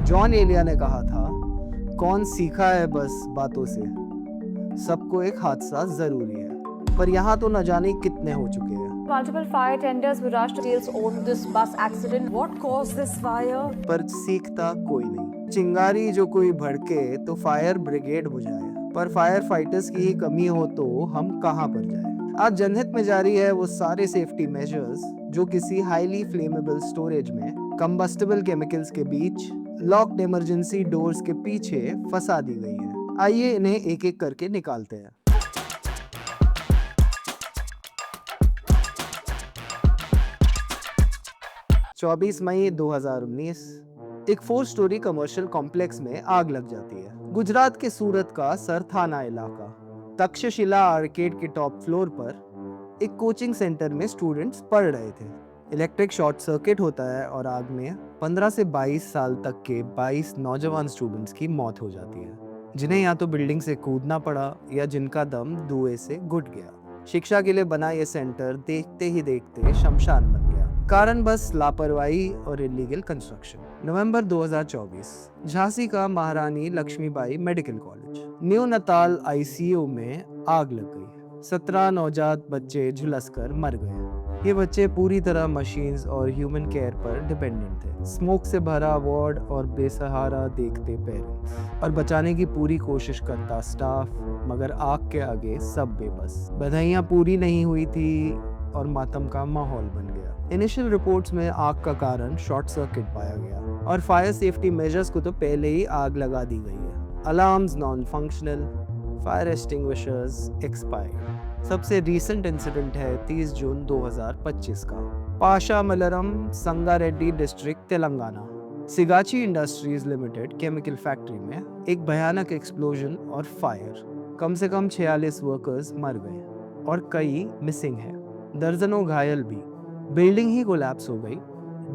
John Elia ने कहा था, कौन सीखा है बस बातों से, सबको एक हादसा जरूरी है। पर यहाँ तो न जाने कितने हो चुके हैं। Multiple fire tenders were rushed to details on this bus accident. What caused this fire? पर सीखता कोई नहीं। चिंगारी जो कोई भड़के तो फायर ब्रिगेड बुझाए, पर फायर फाइटर्स की ही कमी हो तो हम कहाँ पर जाए। आज जनहित में जारी है वो सारे सेफ्टी मेजर्स जो किसी हाईली फ्लेमेबल स्टोरेज में कंबस्टेबल केमिकल्स के बीच लॉक्ड इमरजेंसी डोर्स के पीछे फंसा दी गई है। आइए इन्हें एक एक करके निकालते हैं। चौबीस मई 2019 एक 4 स्टोरी कमर्शियल कॉम्प्लेक्स में आग लग जाती है। गुजरात के सूरत का सरथाना इलाका। तक्षशिला आर्केड के टॉप फ्लोर पर एक कोचिंग सेंटर में स्टूडेंट्स पढ़ रहे थे। इलेक्ट्रिक शॉर्ट सर्किट होता है और आग में 15 से 22 साल तक के 22 नौजवान स्टूडेंट्स की मौत हो जाती है, जिन्हें या तो बिल्डिंग से कूदना पड़ा या जिनका दम धुएं से घुट गया। शिक्षा के लिए बना ये सेंटर देखते ही देखते शमशान बन गया। कारण बस लापरवाही और इलीगल कंस्ट्रक्शन। नवंबर 2024 झांसी का महारानी लक्ष्मीबाई मेडिकल कॉलेज न्यूनताल आईसीयू में आग लग गई। 17 नवजात बच्चे झुलसकर मर गए। ये बच्चे पूरी तरह मशीन्स और ह्यूमन केयर पर डिपेंडेंट थे। स्मोक से भरा वार्ड और बेसहारा देखते पेरेंट्स और बचाने की पूरी कोशिश करता स्टाफ, मगर आग के आगे सब बेबस। बधाइयां पूरी नहीं हुई थी और मातम का माहौल बन गया। इनिशियल रिपोर्ट्स में आग का कारण शॉर्ट सर्किट पाया गया और फायर सेफ्टी मेजर्स को तो पहले ही आग लगा दी गई है। Alarms non functional, fire extinguishers expired. सबसे रीसेंट इंसिडेंट है 30 जून 2025 का। Pashamylaram, Sangareddy district, Telangana. Sigachi industries limited chemical factory में एक भयानक एक्सप्लोजन और फायर। कम से कम 46 वर्कर्स मर गए और कई मिसिंग है। दर्जनों घायल भी। बिल्डिंग ही कोलैप्स हो गई।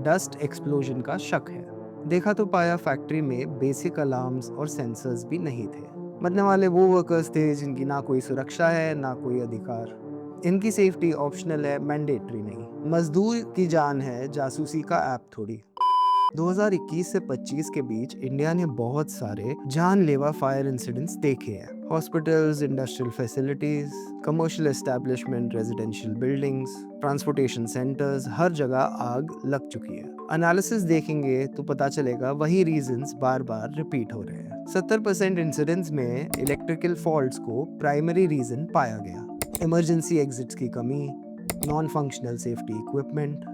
डस्ट एक्सप्लोजन का शक है। देखा तो पाया फैक्ट्री में बेसिक अलार्म्स और सेंसर्स भी नहीं थे। मरने वाले वो वर्कर्स थे जिनकी ना कोई सुरक्षा है ना कोई अधिकार। इनकी सेफ्टी ऑप्शनल है, मैंडेटरी नहीं। मजदूर की जान है, जासूसी का ऐप थोड़ी। 2021 से 25 के बीच इंडिया ने बहुत सारे जानलेवा फायर इंसिडेंट्स देखे हैं। Hospitals, industrial facilities, commercial establishment, residential buildings, transportation centres, हर जगह आग लग चुकी है। एनालिसिस देखेंगे तो पता चलेगा वही रीजंस बार बार रिपीट हो रहे हैं। 70% इंसिडेंट्स में इलेक्ट्रिकल फॉल्ट्स को प्राइमरी रीजन पाया गया। इमरजेंसी एग्जिट्स की कमी, नॉन फंक्शनल सेफ्टी इक्विपमेंट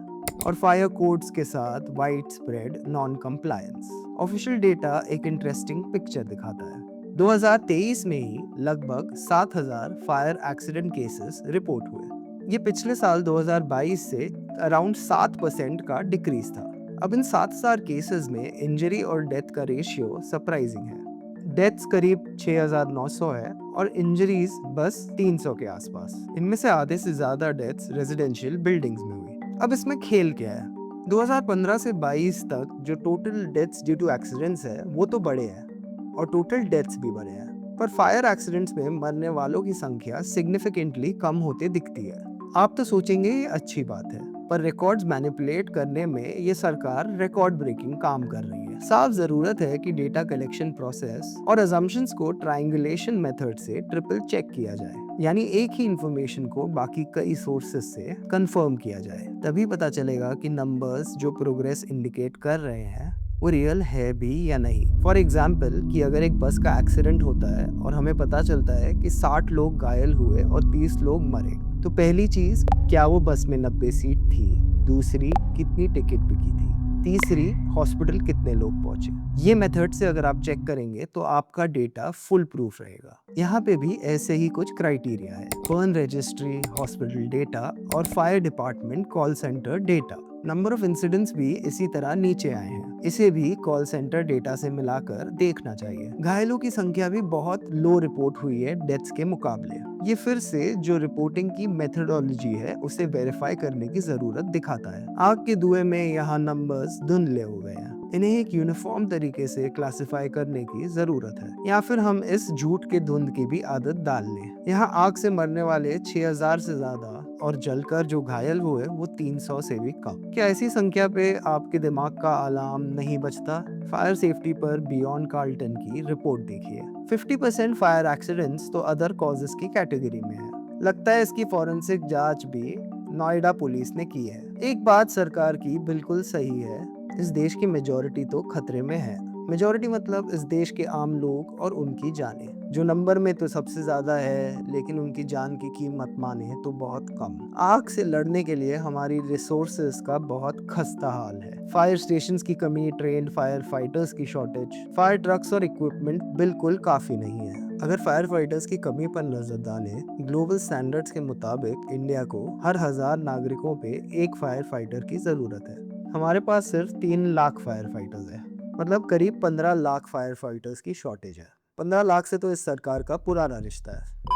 और फायर कोड्स के साथ wide spread non compliance. Official data एक इंटरेस्टिंग पिक्चर दिखाता है। 2023 में ही लगभग 7000 फायर एक्सीडेंट केसेस रिपोर्ट हुए। ये पिछले साल 2022 से अराउंड 7% का डिक्रीज था। अब इन 7000 केसेस में इंजरी और डेथ का रेशियो सरप्राइजिंग है। डेथ्स करीब 6900 है और इंजरीज बस 300 के आसपास। इनमें से आधे से ज्यादा डेथ्स रेजिडेंशियल बिल्डिंग्स में हुई। अब इसमें खेल क्या है? 2015 से 22 तक जो total deaths due to accidents है वो तो बढ़े हैं और टोटल डेथ्स भी बढ़े हैं, पर फायर एक्सीडेंट्स में मरने वालों की संख्या सिग्निफिकेंटली कम होते दिखती है। आप तो सोचेंगे ये अच्छी बात है, पर रिकॉर्ड्स मैनिपुलेट करने में ये सरकार रिकॉर्ड ब्रेकिंग काम कर रही है। साफ जरूरत है कि डेटा कलेक्शन प्रोसेस और अजम्पशंस को ट्रायंगुलेशन मेथड से ट्रिपल चेक किया जाए, यानी एक ही इंफॉर्मेशन को बाकी कई सोर्सेस से कंफर्म किया जाए। तभी पता चलेगा कि नंबर्स जो प्रोग्रेस इंडिकेट कर रहे हैं वो रियल है भी या नहीं। फॉर एग्जाम्पल कि अगर एक बस का एक्सीडेंट होता है और हमें पता चलता है कि 60 लोग घायल हुए और 30 लोग मरे, तो पहली चीज, क्या वो बस में 90 सीट थी? दूसरी, कितनी टिकट बिकी थी? तीसरी, हॉस्पिटल कितने लोग पहुंचे? ये मेथड से अगर आप चेक करेंगे तो आपका डेटा फुल प्रूफ रहेगा। यहाँ पे भी ऐसे ही कुछ क्राइटेरिया है। बर्न रजिस्ट्री, हॉस्पिटल डेटा और fire department call centre data. Number of incidents भी इसी तरह नीचे आए हैं। इसे भी कॉल सेंटर डेटा से मिलाकर देखना चाहिए। घायलों की संख्या भी बहुत लो रिपोर्ट हुई है डेथ्स के मुकाबले। ये फिर से जो रिपोर्टिंग की मेथडोलॉजी है उसे वेरीफाई करने की जरूरत दिखाता है। आग के धुएं में यहाँ नंबर्स धुंधले हो गए हैं। इन्हें एक यूनिफॉर्म तरीके से क्लासिफाई करने की जरूरत है, या फिर हम इस झूठ के धुंध की भी आदत डाल लें। यहाँ आग से मरने वाले 6000 से ज्यादा और जलकर जो घायल हुए वो 300 से भी कम। क्या ऐसी संख्या पे आपके दिमाग का अलार्म नहीं बजता? फायर सेफ्टी पर बियॉन्ड कार्ल्टन की रिपोर्ट देखिए। 50% फायर एक्सीडेंट्स तो अदर कॉजेस की कैटेगरी में है। लगता है इसकी फॉरेंसिक जांच भी नोएडा पुलिस ने की है। एक बात सरकार की बिल्कुल सही है, इस देश की मेजॉरिटी तो खतरे में है। मेजॉरिटी मतलब इस देश के आम लोग और उनकी जानें, जो नंबर में तो सबसे ज्यादा है लेकिन उनकी जान की कीमत माने तो बहुत कम। आग से लड़ने के लिए हमारी रिसोर्सेज का बहुत खस्ता हाल है। फायर स्टेशंस की कमी, ट्रेन्ड फायर फाइटर्स की शॉर्टेज, फायर ट्रक्स और इक्विपमेंट बिल्कुल काफी नहीं है। अगर फायर फाइटर्स की कमी पर नजर डालें, ग्लोबल स्टैंडर्ड्स के मुताबिक इंडिया को हर 1000 नागरिकों पे एक फायर फाइटर की जरूरत है। हमारे पास सिर्फ 3 लाख फायर फाइटर्स है, मतलब करीब 15 लाख फायर फाइटर्स की शॉर्टेज है। 15 लाख से तो इस सरकार का पुराना रिश्ता है।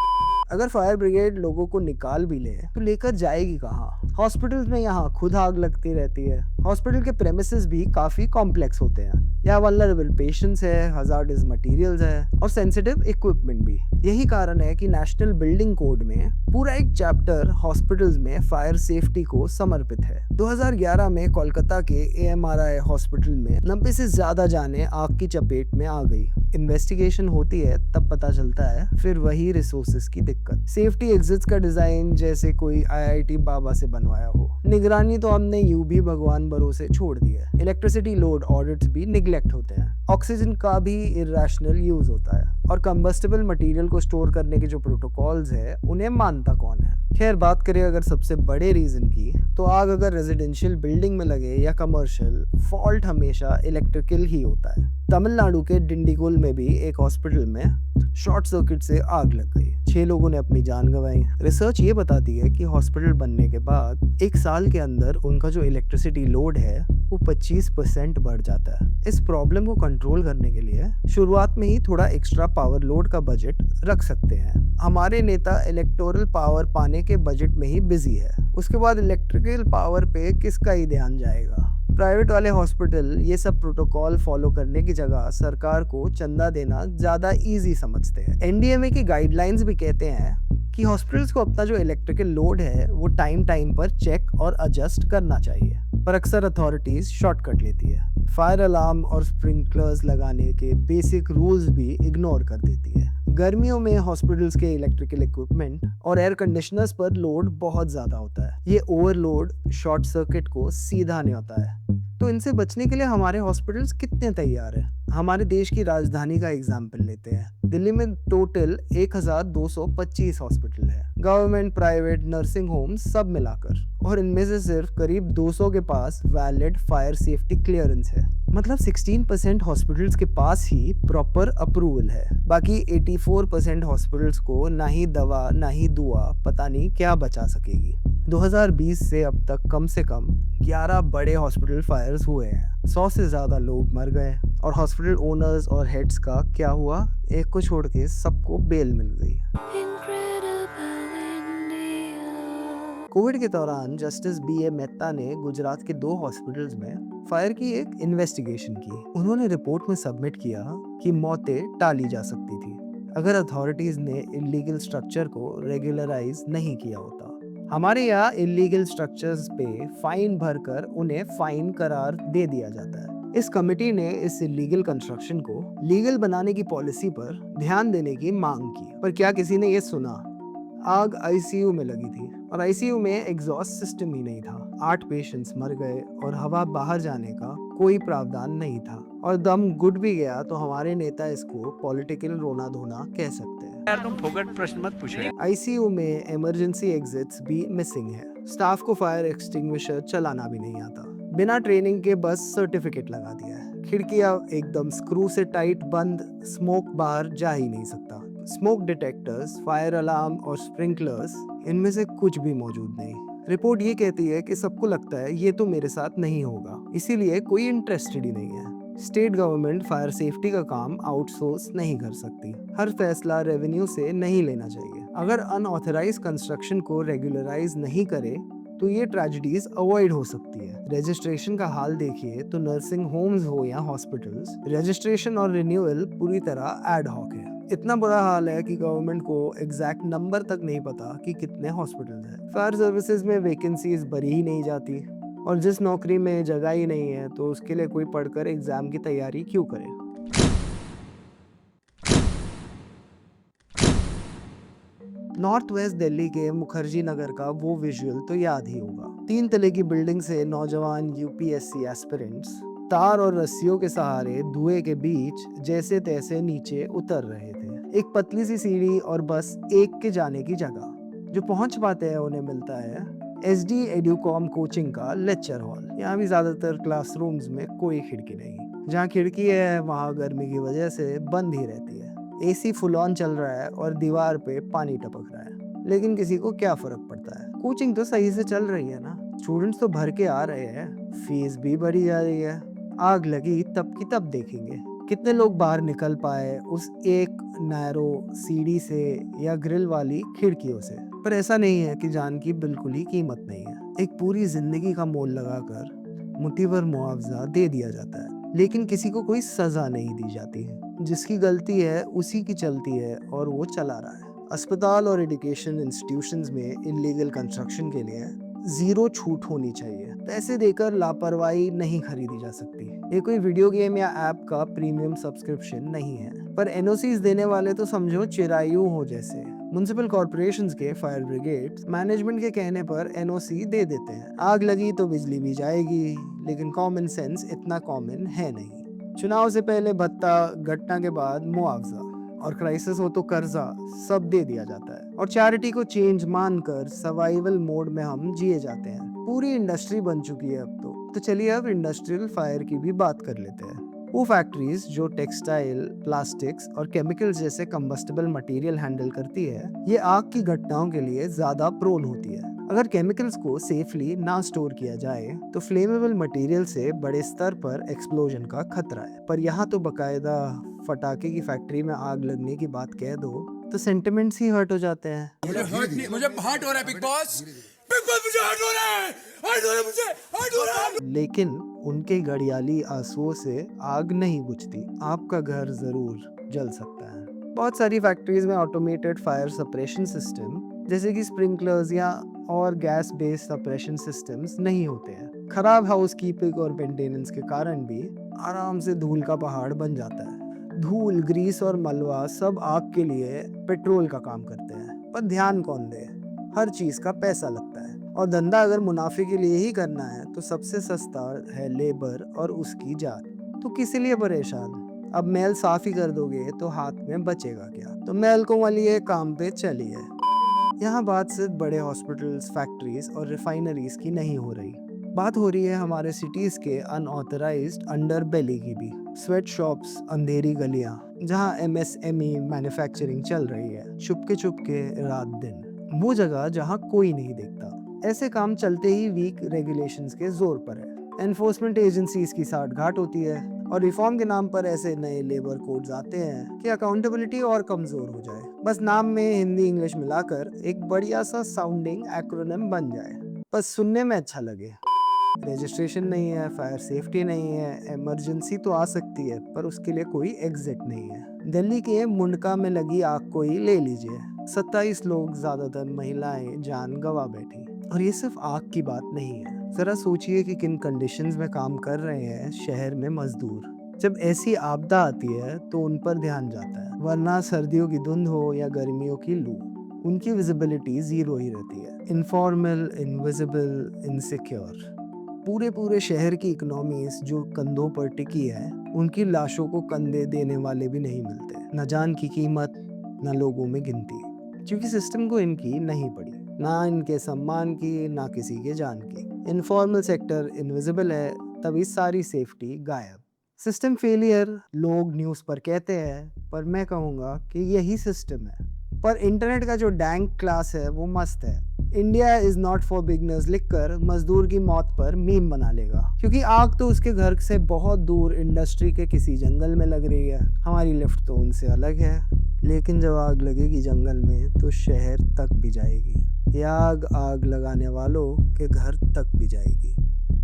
अगर फायर ब्रिगेड लोगों को निकाल भी ले तो लेकर जाएगी कहाँ? हॉस्पिटल्स में यहाँ खुद आग लगती रहती है। हॉस्पिटल के प्रेमिसेस भी काफी कॉम्प्लेक्स होते हैं। यहाँ वल्नरेबल पेशेंट्स है, हजार्डस मटेरियल्स है और सेंसिटिव इक्विपमेंट भी। यही कारण है कि नेशनल बिल्डिंग कोड में पूरा एक चैप्टर हॉस्पिटल्स में फायर सेफ्टी को समर्पित है। 2011 में कोलकाता के AMRI हॉस्पिटल में 90 से ज्यादा जानें आग की चपेट में आ गई। इन्वेस्टिगेशन होती है तब पता चलता है फिर वही रिसोर्सेज की दिक्कत। सेफ्टी एग्जिट्स का डिजाइन जैसे कोई IIT बाबा से बनवाया हो। निगरानी तो हमने यूं भी भगवान भरोसे छोड़ दी है। इलेक्ट्रिसिटी लोड ऑडिट्स भी निगलेक्ट होते हैं। ऑक्सीजन का भी इरेशनल यूज होता है और कंबस्टेबल मटेरियल को स्टोर करने के जो प्रोटोकॉल्स है उन्हें मानता कौन है? खैर, बात करें अगर सबसे बड़े रीजन की, तो आग अगर रेजिडेंशियल बिल्डिंग में लगे या कमर्शियल, फॉल्ट हमेशा इलेक्ट्रिकल ही होता है। तमिलनाडु के डिंडीगुल में भी एक हॉस्पिटल में शॉर्ट सर्किट से आग लग गई। 6 लोगों ने अपनी जान गंवाई। रिसर्च ये बताती है कि हॉस्पिटल बनने के बाद 1 साल के अंदर उनका जो इलेक्ट्रिसिटी लोड है वो 25% बढ़ जाता है। इस प्रॉब्लम को कंट्रोल करने के लिए शुरुआत में ही थोड़ा एक्स्ट्रा पावर लोड का बजट रख सकते हैं। हमारे नेता इलेक्टोरल पावर पाने के बजट में ही बिजी है, उसके बाद इलेक्ट्रिकल पावर पे किसका ही ध्यान जाएगा? प्राइवेट वाले हॉस्पिटल ये सब प्रोटोकॉल फॉलो करने की जगह सरकार को चंदा देना ज्यादा इजी समझते हैं। NDMA की गाइडलाइंस भी कहते हैं कि हॉस्पिटल्स को अपना जो इलेक्ट्रिकल लोड है वो टाइम पर चेक और एडजस्ट करना चाहिए, पर अक्सर अथॉरिटीज शॉर्टकट लेती है। फायर अलार्म और स्प्रिंकलर्स लगाने के बेसिक रूल्स भी इग्नोर कर देती है। गर्मियों में हॉस्पिटल्स के इलेक्ट्रिकल इक्विपमेंट और एयर कंडीशनर्स पर लोड बहुत ज्यादा होता है। ये ओवरलोड शॉर्ट सर्किट को सीधा नहीं होता है। तो इनसे बचने के लिए हमारे हॉस्पिटल्स कितने तैयार हैं? हमारे देश की राजधानी का एग्जाम्पल लेते हैं। दिल्ली में टोटल 1225 हॉस्पिटल है, गवर्नमेंट, प्राइवेट, नर्सिंग होम सब मिलाकर, और इनमें से सिर्फ करीब 200 के पास वैलिड फायर सेफ्टी क्लियरेंस है। मतलब 16% हॉस्पिटल्स के पास ही प्रॉपर अप्रूवल है। बाकी 84% हॉस्पिटल्स को ना ही दवा ना ही दुआ पता नहीं क्या बचा सकेगी। 2020 से अब तक कम से कम 11 बड़े हॉस्पिटल फायर्स हुए हैं। 100 से ज्यादा लोग मर गए और हॉस्पिटल ओनर्स और हेड्स का क्या हुआ? एक को छोड़ के सबको बेल मिल गई। कोविड के दौरान जस्टिस BA मेहता ने गुजरात के 2 हॉस्पिटल्स में फायर की एक इन्वेस्टिगेशन की। उन्होंने रिपोर्ट में सबमिट किया कि मौतें टाली जा सकती थी अगर अथॉरिटीज ने इलीगल स्ट्रक्चर को रेगुलराइज नहीं किया होता। हमारे यहाँ इलीगल स्ट्रक्चर्स पे फाइन भरकर उन्हें फाइन करार दे दिया जाता है। इस कमेटी ने इस इलीगल कंस्ट्रक्शन को लीगल बनाने की पॉलिसी पर ध्यान देने की मांग की, पर क्या किसी ने ये सुना? आग ICU में लगी थी और ICU में एग्जॉस्ट सिस्टम ही नहीं था। 8 पेशेंट्स मर गए और हवा बाहर जाने का कोई प्रावधान नहीं था, और दम घुट भी गया तो हमारे नेता इसको पॉलिटिकल रोना धोना कह सकते हैं। यार तुम फोकट प्रश्न मत पूछो। ICU में इमरजेंसी एग्जिट्स भी मिसिंग है। स्टाफ को फायर एक्सटिंग्विशर चलाना भी नहीं आता। बिना ट्रेनिंग के बस सर्टिफिकेट लगा दिया है। खिड़कियां एकदम स्क्रू से टाइट बंद, स्मोक बाहर जा ही नहीं सकता। स्मोक डिटेक्टर्स, फायर अलार्म और स्प्रिंकलर्स, इनमें से कुछ भी मौजूद नहीं। रिपोर्ट ये कहती है कि सबको लगता है ये तो मेरे साथ नहीं होगा, इसीलिए कोई इंटरेस्टेड ही नहीं है। स्टेट गवर्नमेंट फायर सेफ्टी का काम आउटसोर्स नहीं कर सकती। हर फैसला रेवेन्यू से नहीं लेना चाहिए। अगर अनऑथराइज कंस्ट्रक्शन को रेगुलराइज नहीं करे तो ये ट्रेजेडीज अवॉइड हो सकती है। रजिस्ट्रेशन का हाल देखिए तो नर्सिंग होम्स हो या हॉस्पिटल्स, रजिस्ट्रेशन और रिन्यूअल पूरी तरह एड हॉक है। इतना बुरा हाल है कि गवर्नमेंट को एग्जैक्ट नंबर तक नहीं पता कि कितने हॉस्पिटल्स हैं। फायर सर्विसेज में वैकेंसीज भरी ही नहीं जाती, और जिस नौकरी में जगह ही नहीं है तो उसके लिए कोई पढ़कर एग्जाम की तैयारी क्यों करे। नॉर्थ वेस्ट दिल्ली के मुखर्जी नगर का वो विजुअल तो याद ही होगा। 3 तले की बिल्डिंग से नौजवान यूपीएससी एस्पिरेंट्स तार और रस्सियों के सहारे धुएं के बीच जैसे तैसे नीचे उतर रहे थे। एक पतली सी सीढ़ी और बस एक के जाने की जगह। जो पहुंच पाते हैं उन्हें मिलता है SD एडुकॉम कोचिंग का लेक्चर हॉल। यहाँ भी ज्यादातर क्लासरूम्स में कोई खिड़की नहीं। जहाँ खिड़की है वहाँ गर्मी की वजह से बंद ही रहती है। AC फुल ऑन चल रहा है और दीवार पे पानी टपक रहा है, लेकिन किसी को क्या फर्क पड़ता है। कोचिंग तो सही से चल रही है ना, स्टूडेंट्स तो भर के आ रहे हैं, फीस भी बढ़ी जा रही है। आग लगी तब की तब देखेंगे कितने लोग बाहर निकल पाए उस एक नैरो सीढ़ी से या ग्रिल वाली खिड़कियों से। पर ऐसा नहीं है कि जान की बिल्कुल ही कीमत नहीं है। एक पूरी जिंदगी का मोल लगाकर मुट्ठी भर मुआवजा दे दिया जाता है, लेकिन किसी को कोई सजा नहीं दी जाती है। जिसकी गलती है उसी की चलती है और वो चला रहा है। अस्पताल और एजुकेशन इंस्टीट्यूशंस में इलीगल कंस्ट्रक्शन के लिए 0 छूट होनी चाहिए। पैसे देकर लापरवाही नहीं खरीदी जा सकती। ये कोई वीडियो गेम या ऐप का प्रीमियम सब्सक्रिप्शन नहीं है। पर NOCs देने वाले तो समझो चिरायु हो जैसे। म्युनिसिपल कॉर्पोरेशंस के फायर ब्रिगेड मैनेजमेंट के कहने पर NOC दे देते हैं। आग लगी तो बिजली भी जाएगी, लेकिन कॉमन सेंस इतना कॉमन है नहीं। चुनाव से पहले भत्ता, घटना के बाद मुआवजा, और क्राइसिस हो तो कर्जा, सब दे दिया जाता है। और चैरिटी को चेंज मानकर सर्वाइवल मोड में हम जिए जाते हैं। पूरी इंडस्ट्री बन चुकी है अब तो चलिए अब इंडस्ट्रियल फायर की भी बात कर लेते हैं। वो फैक्ट्रीज जो टेक्सटाइल, प्लास्टिक्स और केमिकल्स जैसे कंबस्टेबल मटेरियल हैंडल करती है, ये आग की घटनाओं के लिए ज्यादा प्रोन होती है। अगर केमिकल्स को सेफली ना स्टोर किया जाए तो फ्लेमेबल मटेरियल से बड़े स्तर पर एक्सप्लोजन का खतरा है। पर यहाँ तो बकायदा फटाके की फैक्ट्री में आग लगने की बात कह दो तो सेंटिमेंट्स ही हर्ट हो जाते हैं। मुझे हर्ट हो रहा है बिग बॉस मुझे हर्ट हो रहा है, मुझे हर्ट हो रहा है। लेकिन उनके घड़ियाली आंसुओं से आग नहीं बुझती। आपका घर जरूर जल सकता है। बहुत सारी फैक्ट्रीज में ऑटोमेटेड फायर सप्रेशन सिस्टम जैसे कि स्प्रिंकलर्स या और गैस बेस्ड सप्रेशन सिस्टम्स नहीं होते हैं। खराब हाउसकीपिंग और मेंटेनेंस के कारण भी आराम से धूल का पहाड़ बन जाता है। धूल, ग्रीस और मलबा सब आग के लिए पेट्रोल का काम करते हैं। पर ध्यान कौन दे, हर चीज का पैसा लगता है, और धंधा अगर मुनाफे के लिए ही करना है तो सबसे सस्ता है लेबर और उसकी जान। तो किसी लिए परेशान। अब मैल साफ ही कर दोगे तो हाथ में बचेगा क्या। तो मैल को मलिए, काम पे चलिए। यहाँ बात सिर्फ बड़े हॉस्पिटल्स, फैक्ट्रीज और रिफाइनरीज की नहीं हो रही। बात हो रही है हमारे सिटीज के अनऑथराइज्ड अंडर बेली की भी। स्वेट शॉप्स, अंधेरी गलियां, जहाँ MSME मैन्युफैक्चरिंग चल रही है चुपके रात दिन। वो जगह जहाँ कोई नहीं देखता। ऐसे काम चलते ही वीक रेगुलेशंस के जोर पर है। एनफोर्समेंट एजेंसीज की साठगांठ होती है और रिफॉर्म के नाम पर ऐसे नए लेबर कोड्स आते हैं कि अकाउंटेबिलिटी और कमजोर हो जाए। बस नाम में हिंदी इंग्लिश मिलाकर एक बढ़िया सा साउंडिंग एक्रोनिम बन जाए, बस सुनने में अच्छा लगे। रजिस्ट्रेशन नहीं है, फायर सेफ्टी नहीं है, इमरजेंसी तो आ सकती है पर उसके लिए कोई एग्जिट नहीं है। दिल्ली के मुंडका में लगी आग को ही ले लीजिए, 27 लोग, ज्यादातर महिलाएं, जान गंवा बैठी। और ये सिर्फ आग की बात नहीं है। जरा सोचिए कि किन कंडीशंस में काम कर रहे हैं शहर में मजदूर। जब ऐसी आपदा आती है तो उन पर ध्यान जाता है, वरना सर्दियों की धुंध हो या गर्मियों की लू, उनकी विजिबिलिटी 0 ही रहती है। Informal, invisible, insecure. पूरे शहर की इकोनॉमीज जो कंधों पर टिकी है, उनकी लाशों को कंधे देने वाले भी नहीं मिलते। न जान की कीमत, न लोगों में गिनती, क्योंकि सिस्टम को इनकी नहीं पड़ी, ना इनके सम्मान की, ना किसी के जान की। इनफॉर्मल सेक्टर इनविजिबल है, तभी सारी सेफ्टी गायब। सिस्टम फेलियर लोग न्यूज़ पर कहते हैं, पर मैं कहूँगा कि यही सिस्टम है। पर इंटरनेट का जो डैंक क्लास है वो मस्त है। India is not for beginners लिखकर मजदूर की मौत पर मीम बना लेगा, क्योंकि आग तो उसके घर से बहुत दूर इंडस्ट्री के किसी जंगल में लग रही है। हमारी लिफ्ट तो उनसे अलग है, लेकिन जब आग लगेगी जंगल में तो शहर तक भी जाएगी। ये आग लगाने वालों के घर तक भी जाएगी।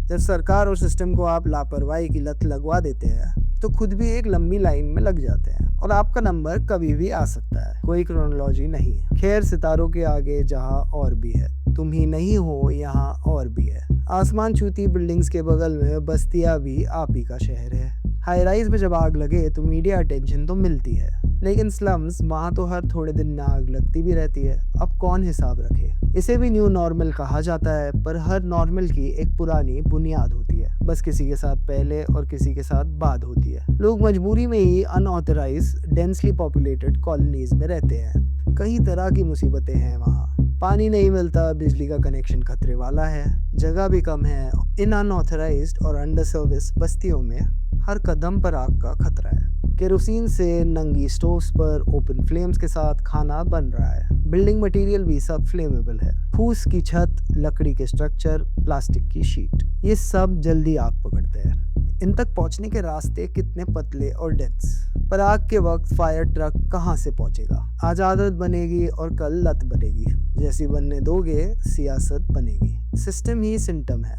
जब सरकार और सिस्टम को आप लापरवाही की लत लगवा देते हैं तो खुद भी एक लंबी लाइन में लग जाते हैं और आपका नंबर कभी भी आ सकता है। कोई क्रोनोलॉजी नहीं है। खैर, सितारों के आगे जहां और भी है, तुम ही नहीं हो यहाँ और भी है। आसमान छूती बिल्डिंग्स के बगल में बस्तियां भी आप ही का शहर है। हाई राइज में जब आग लगे तो मीडिया अटेंशन तो मिलती है, लेकिन स्लम्स वहां तो हर थोड़े दिन में आग लगती भी रहती है। अब कौन हिसाब रखे? इसे भी न्यू नॉर्मल कहा जाता है, पर हर नॉर्मल की एक पुरानी बुनियाद होती है। बस किसी के साथ पहले और किसी के साथ बाद होती है। लोग मजबूरी में ही अनऑथराइज डेंसली पॉपुलेटेड कॉलोनीज में रहते हैं। कई तरह की मुसीबतें हैं वहाँ। पानी नहीं मिलता, बिजली का कनेक्शन खतरे वाला है, जगह भी कम है। इन अनऑथराइज्ड और अंडर सर्विस बस्तियों में हर कदम पर आग का खतरा है। केरोसिन से नंगी स्टोव्स पर ओपन फ्लेम्स के साथ खाना बन रहा है। बिल्डिंग मटेरियल भी सब फ्लेमेबल है। फूस की छत, लकड़ी के स्ट्रक्चर, प्लास्टिक की शीट, ये सब जल्दी आग पकड़ते हैं। इन तक पहुंचने के रास्ते कितने पतले और डेंस। पर आग के वक्त फायर ट्रक कहां से पहुंचेगा? आज आदत बनेगी और कल लत बनेगी। जैसी बनने दोगे सियासत बनेगी। सिस्टम ही सिम्टम है।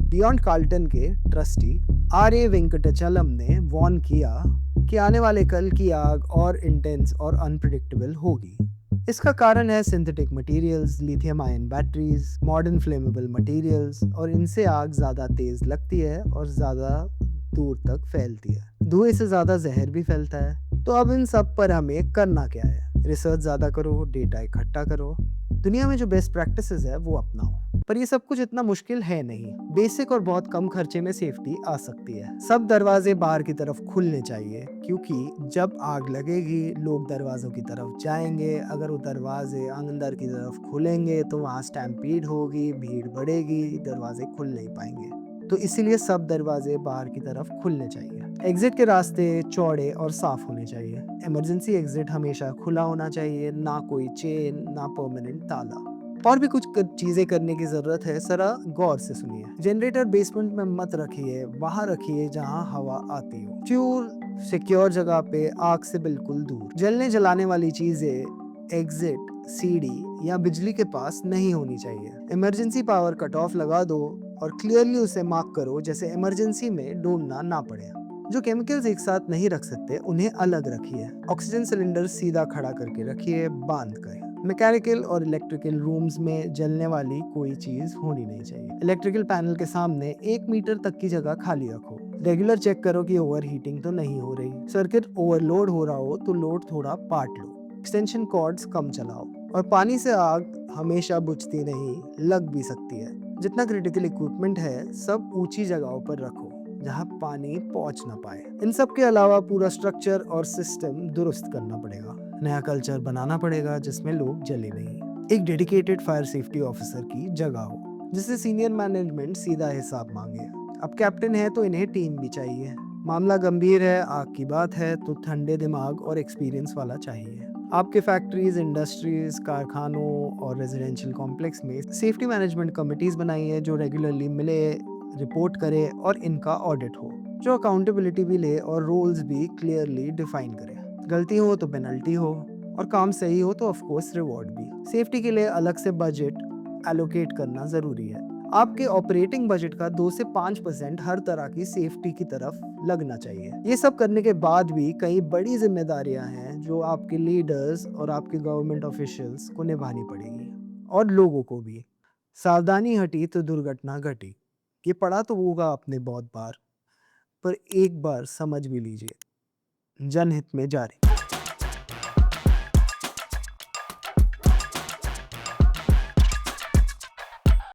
बियॉन्ड कार्ल्टन के ट्रस्टी आर.ए. वेंकटचलम ने वार्न किया कि आने वाले कल की आग और इंटेंस और अनप्रिडिक्टेबल होगी। इसका कारण है synthetic materials, lithium ion batteries, modern flammable materials, और इनसे आग ज़्यादा तेज लगती है और ज़्यादा दूर तक फैलती है। धुएं से ज़्यादा जहर भी फैलता है। तो अब इन सब पर हमें करना क्या है? रिसर्च ज़्यादा करो, डेटा इकट्ठा करो, दुनिया में जो बेस्ट प्रैक्टिसेस है वो अपनाओ। पर ये सब कुछ इतना मुश्किल है नहीं। बेसिक और बहुत कम खर्चे में सेफ्टी आ सकती है। सब दरवाजे बाहर की तरफ खुलने चाहिए, क्योंकि जब आग लगेगी लोग दरवाजों की तरफ जाएंगे। अगर वो दरवाजे अंदर की तरफ खुलेंगे तो वहाँ स्टैम्पीड होगी, भीड़ बढ़ेगी, दरवाजे खुल नहीं पाएंगे। तो इसीलिए सब दरवाजे बाहर की तरफ खुलने चाहिए। एग्जिट के रास्ते चौड़े और साफ होने चाहिए। इमरजेंसी एग्जिट हमेशा खुला होना चाहिए, ना कोई चेन, ना परमानेंट ताला। और भी कुछ चीजें करने की जरूरत है, जरा गौर से सुनिए। जनरेटर बेसमेंट में मत रखिए, वहां रखिए जहां हवा आती हो। फ्यूल सिक्योर जगह पे, आग से बिल्कुल दूर। जलने जलाने वाली चीजें एग्जिट, सीढ़ी या बिजली के पास नहीं होनी चाहिए। इमरजेंसी पावर कट ऑफ लगा दो और क्लियरली उसे मार्क करो, जैसे इमरजेंसी में ढूंढना ना पड़े। जो केमिकल्स एक साथ नहीं रख सकते उन्हें अलग रखिए। ऑक्सीजन सिलेंडर सीधा खड़ा करके रखिए, बांध कर। मैकेनिकल और इलेक्ट्रिकल रूम्स में जलने वाली कोई चीज होनी नहीं चाहिए। इलेक्ट्रिकल पैनल के सामने 1 मीटर तक की जगह खाली रखो। रेगुलर चेक करो कि ओवर हीटिंग तो नहीं हो रही। सर्किट ओवरलोड हो रहा हो तो लोड थोड़ा पाट लो। एक्सटेंशन कॉर्ड्स कम चलाओ। और पानी से आग हमेशा बुझती नहीं, लग भी सकती है। जितना क्रिटिकल इक्विपमेंट है सब ऊंची जगहों पर रखो जहां पानी पहुंच ना पाए। इन सब के अलावा पूरा स्ट्रक्चर और सिस्टम दुरुस्त करना पड़ेगा। नया कल्चर बनाना पड़ेगा जिसमें लोग जले नहीं। एक डेडिकेटेड फायर सेफ्टी ऑफिसर की जगह हो, जिससे सीनियर मैनेजमेंट सीधा हिसाब मांगे। अब कैप्टन है तो इन्हें टीम भी चाहिए। मामला गंभीर है, आग की बात है, तो ठंडे दिमाग और एक्सपीरियंस वाला चाहिए। आपके फैक्ट्रीज, इंडस्ट्रीज, कारखानों और रेजिडेंशियल कॉम्प्लेक्स में सेफ्टी मैनेजमेंट कमिटीज बनाई है, जो रेगुलरली मिले, रिपोर्ट करे और इनका ऑडिट हो, जो अकाउंटेबिलिटी भी ले और रोल्स भी क्लियरली डिफाइन करे। गलती हो तो पेनल्टी हो और काम सही हो तो ऑफ कोर्स रिवॉर्ड भी। सेफ्टी के लिए अलग से बजट एलोकेट करना जरूरी है। आपके ऑपरेटिंग बजट का 2 से 5% हर तरह की सेफ्टी की तरफ लगना चाहिए। ये सब करने के बाद भी कई बड़ी जिम्मेदारियां हैं जो आपके लीडर्स और आपके गवर्नमेंट ऑफिशियल्स को निभानी पड़ेगी, और लोगों को भी। सावधानी हटी तो दुर्घटना घटी। ये पढ़ा तो होगा आपने बहुत बार, पर एक बार समझ भी लीजिए। जनहित में जारी।